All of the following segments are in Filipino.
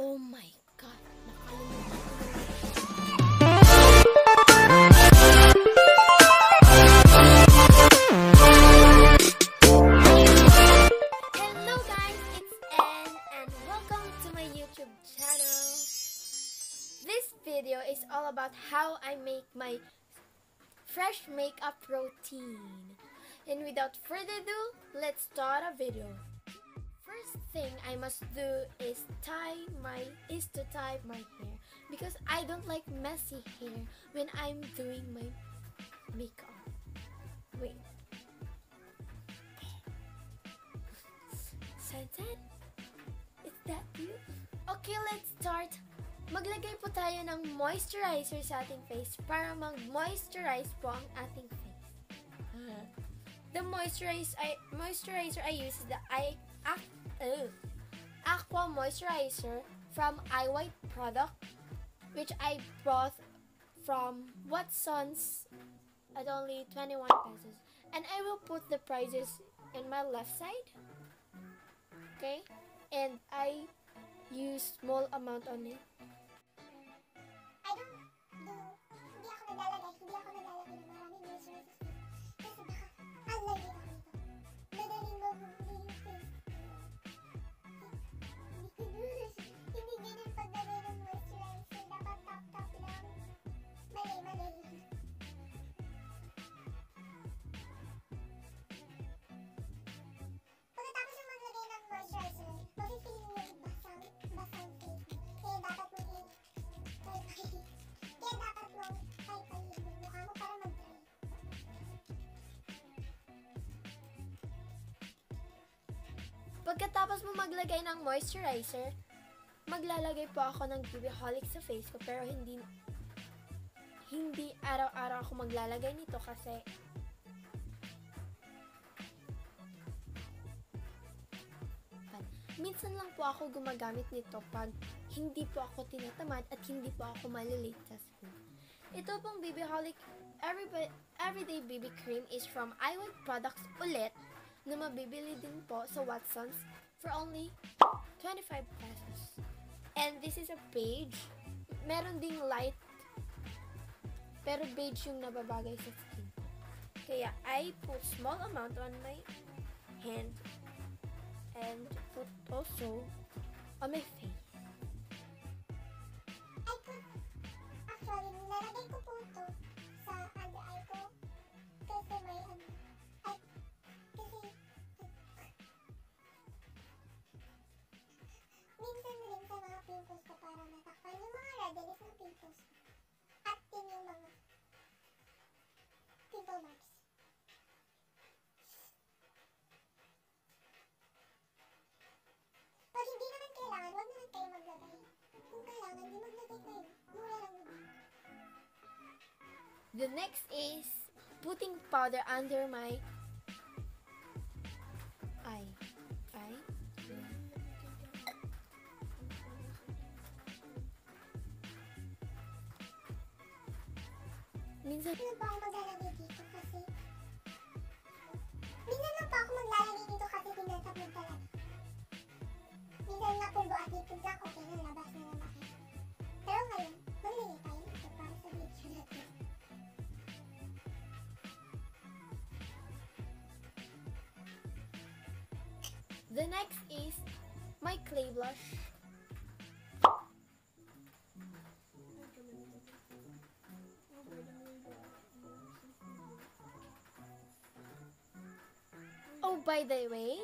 Oh my God, nakalimutan ko. Hello guys, it's Anne and welcome to my YouTube channel. This video is all about how I make my fresh makeup routine. And without further ado, let's start a video. First thing I must do is to tie my hair because I don't like messy hair when I'm doing my makeup. Wait. Sunset? Is that you? Okay, let's start. Maglagay po tayo ng moisturizer sa ating face para mag-moisturize po ang ating face. The moisturizer I use is the Aqua Moisturizer from iWhite product, which I bought from Watsons at only 21 pesos. And I will put the prices in my left side. Okay? And I use small amount on it. Pagkatapos mo maglagay ng moisturizer, maglalagay po ako ng Bibiholic sa face ko, pero hindi araw-araw ako maglalagay nito kasi minsan lang po ako gumagamit nito pag hindi po ako tinatamad at hindi po ako malilate sa school. Ito pong Bibiholic Everyday BB Cream is from iWhite Products ulit, na mabibili din po sa Watsons for only 25 pesos. And this is a beige. Meron ding light, pero beige yung nababagay sa skin. Kaya I put small amount on my hand and put also on my face. Actually, nilalagay ko po ito sa under eye ko kasi may minsan rin sa mga pimples ko para matakpan yung mga redness ng pimples at din yung mga pimple marks. Pag hindi naman kailangan, wag naman kayo maglagay. Kung kailangan, di maglagay kayo. Mura lang naman. The next is putting powder under my eye. Minsan Minsan lang pa ako maglalagay dito kasi tinatapon talaga. Minsan nga kung buat dito lang, okay na, labas na naman. Pero ngayon, maglagay tayo dito para sa video natin. the next is my clay blush. Oh, by the way,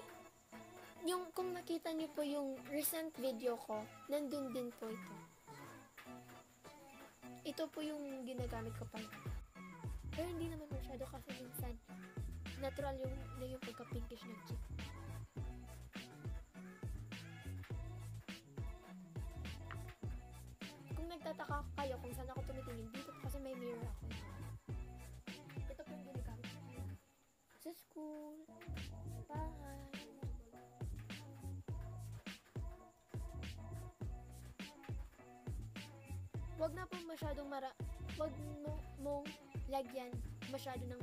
kung nakita niyo po yung recent video ko, nandun din po ito. Ito po yung ginagamit ko pala. Pero hindi naman masyado kasi minsan natural yung pagka-pinkish ng cheek. Kung nagtataka kayo kung saan ako tumitingin, dito po kasi may mirror ako. Ito po yung ginagamit ko sa school, sa bahay. Wag na po masyadong wag mong lagyan masyado ng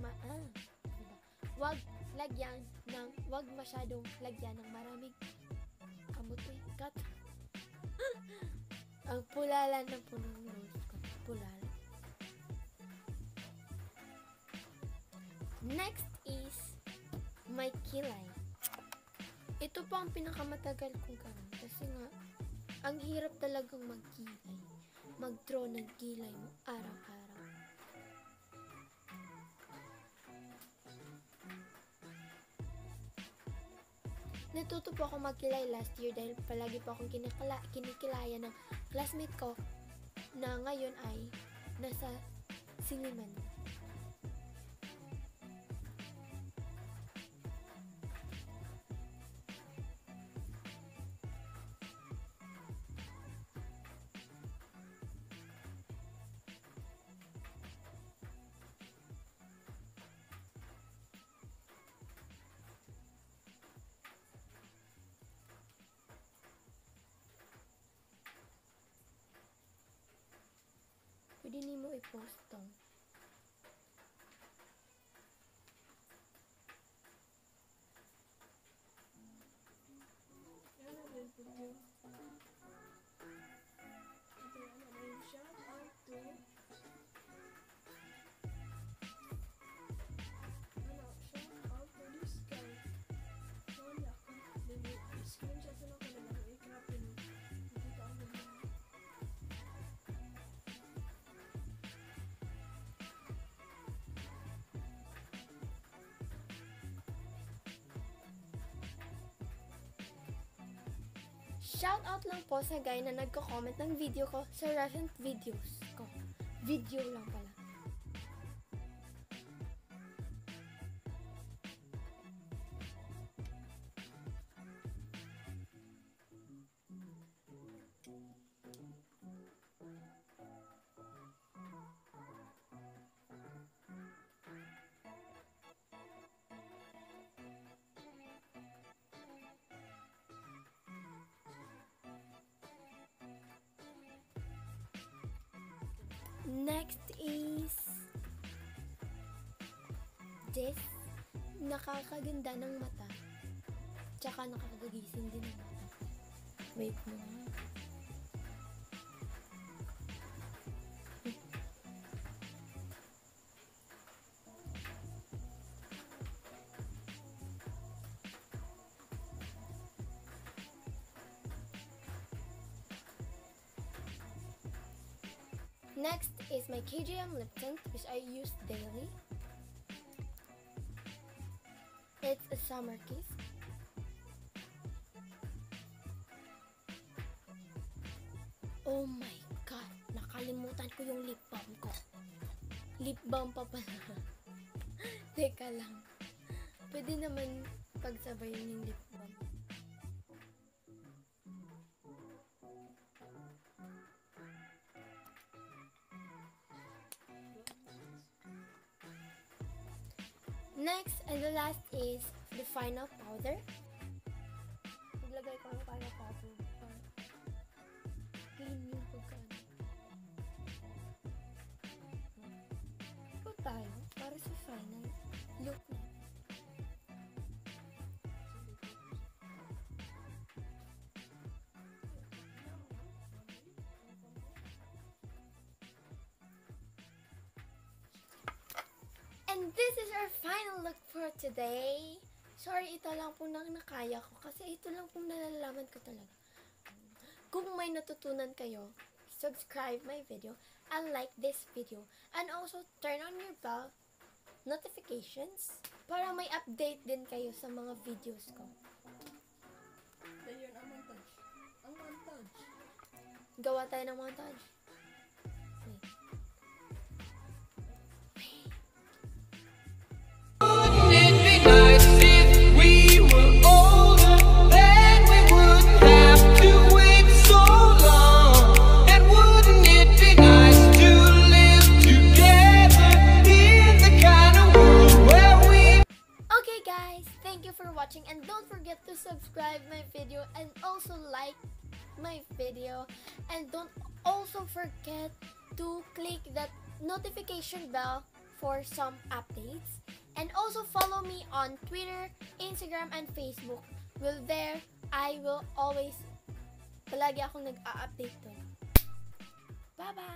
wag masyadong lagyan ng maraming kamot cut. Ang pulala na po ng nose ko. Pulala. Next is my kilay. Ito po ang pinakamatagal kong gawin. Kasi nga, ang hirap talagang magkilay. Mag-draw ng kilay mo araw-araw. Natuto po ako magkilay last year dahil palagi po akong kinikilaya ng classmate ko na ngayon ay nasa siniman. Pwede nimo i-post to. Shoutout lang po sa guy na nagko-comment ng video ko sa recent videos ko. Video lang pala. Next is this. Nakakaganda ng mata. Tsaka nakakagising din ng mata. Wait mo nga. Next is my KJM lip tint, which I use daily. It's a summer kiss. Oh my god, nakalimutan ko yung lip balm ko. Lip balm pa pala. Teka lang. Pwede naman pagsabayin yung lip balm. Next, and the last is the final powder. Maglagay ko ng final powder. Clean yung pagkaan. Ito tayo, para sa final look natin. And this is our final look for today. Sorry, ito lang po nang nakaya ko kasi ito lang po nalalaman ko talaga. Kung may natutunan kayo, subscribe my video and like this video. And also, turn on your bell notifications para may update din kayo sa mga videos ko. Ayun, ang montage. Ang montage. Gawa tayo ng montage. Wait. And don't forget to subscribe my video and also like my video, and don't also forget to click that notification bell for some updates, and also follow me on Twitter, Instagram, and Facebook. There I will always Palagi akong nag-a-update doon. Bye-bye!